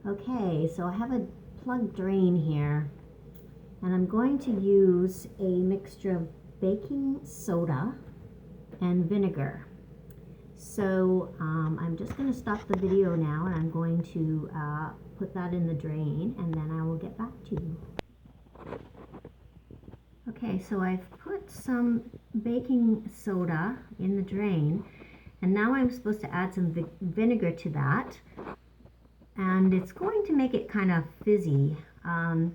Okay, so I have a plug drain here, and I'm going to use a mixture of baking soda and vinegar. So I'm just going to stop the video now, and I'm going to put that in the drain, and then I will get back to you. Okay, so I've put some baking soda in the drain, and now I'm supposed to add some vinegar to that, and it's going to make it kind of fizzy. And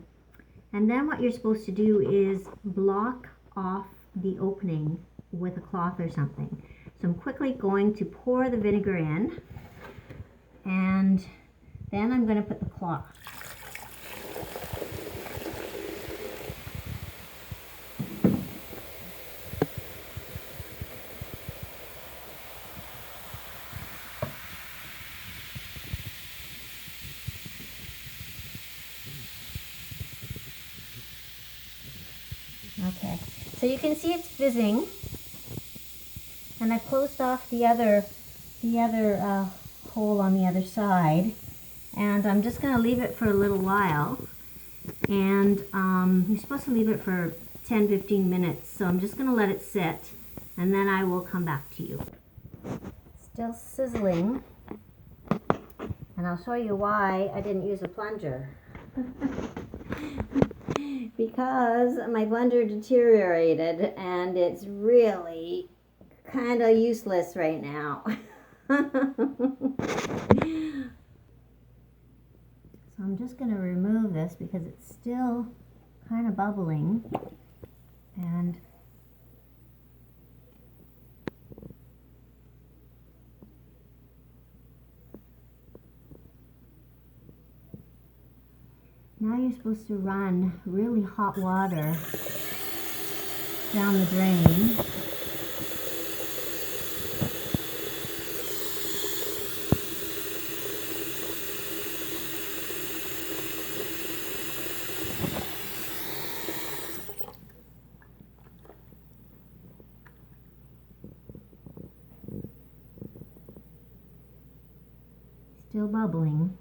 then what you're supposed to do is block off the opening with a cloth or something. So I'm quickly going to pour the vinegar in, and then I'm going to put the cloth. Okay, so you can see it's fizzing, and I've closed off the other hole on the other side, and I'm just going to leave it for a little while. And you're supposed to leave it for 10-15 minutes, so I'm just going to let it sit, and then I will come back to you. Still sizzling, and I'll show you why I didn't use a plunger. Because my blender deteriorated, and it's really kind of useless right now. So I'm just going to remove this because it's still kind of bubbling, and now you're supposed to run really hot water down the drain. Still bubbling.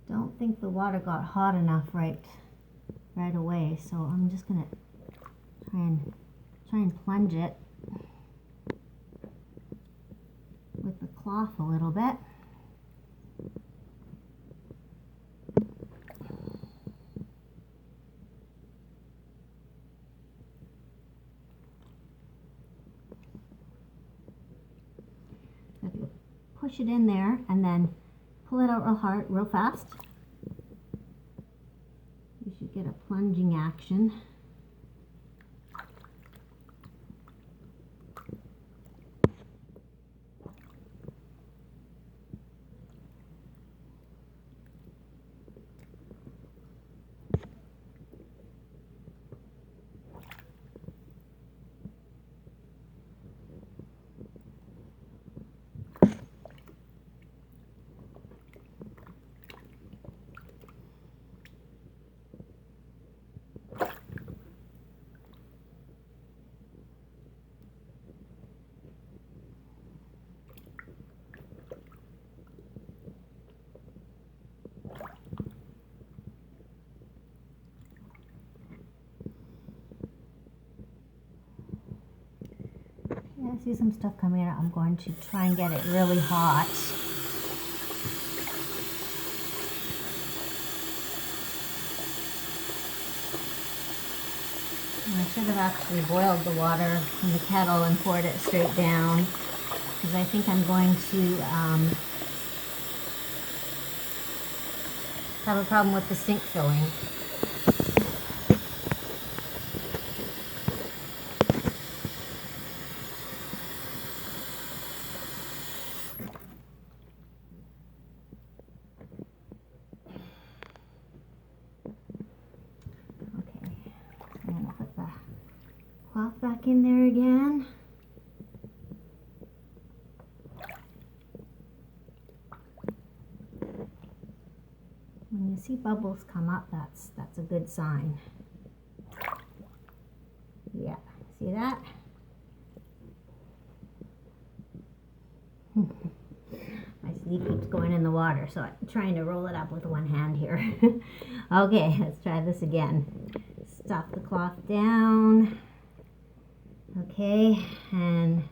Don't think the water got hot enough right away, so I'm just gonna try and plunge it with the cloth a little bit. If you push it in there and then pull it out real fast, you should get a plunging action. I see some stuff coming out. I'm going to try and get it really hot. And I should have actually boiled the water in the kettle and poured it straight down, because I think I'm going to have a problem with the sink filling. Cloth back in there again. When you see bubbles come up, that's a good sign. Yeah, see that? I leaf keeps going in the water, so I'm trying to roll it up with one hand here. Okay, let's try this again. Stuff the cloth down. Okay, and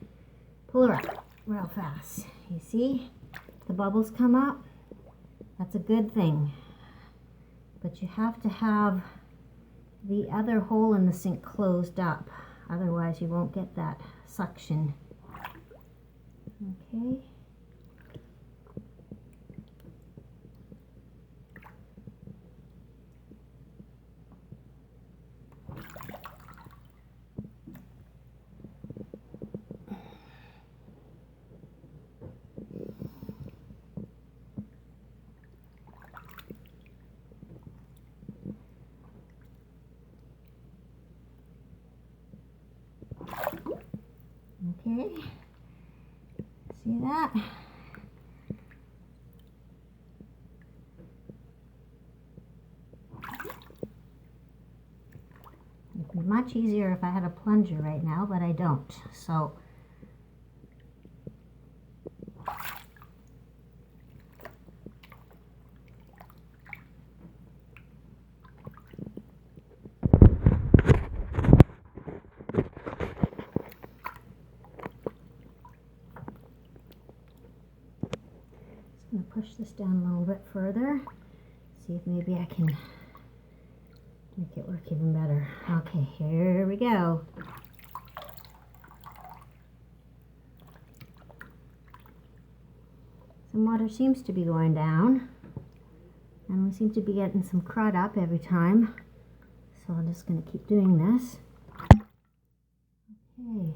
pull her up real fast. You see the bubbles come up? That's a good thing. But you have to have the other hole in the sink closed up. Otherwise you won't get that suction. Okay. Okay, see that? It'd be much easier if I had a plunger right now, but I don't. So I'm going to push this down a little bit further, see if maybe I can make it work even better. Okay, here we go. Some water seems to be going down, and we seem to be getting some crud up every time. So I'm just going to keep doing this. Okay.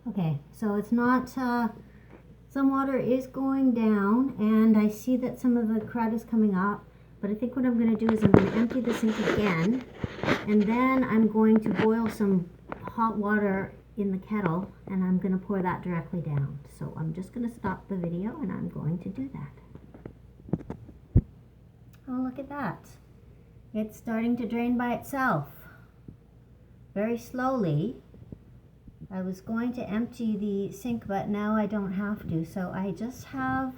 Okay, so it's not, some water is going down, and I see that some of the crud is coming up, but I think what I'm going to do is I'm going to empty the sink again, and then I'm going to boil some hot water in the kettle, and I'm going to pour that directly down. So I'm just going to stop the video, and I'm going to do that. Oh, look at that. It's starting to drain by itself, very slowly. I was going to empty the sink, but now I don't have to. So I just have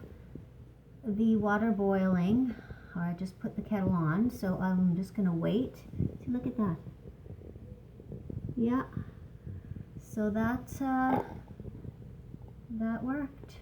the water boiling, or I just put the kettle on. So I'm just going to wait. See, look at that. Yeah. So that worked.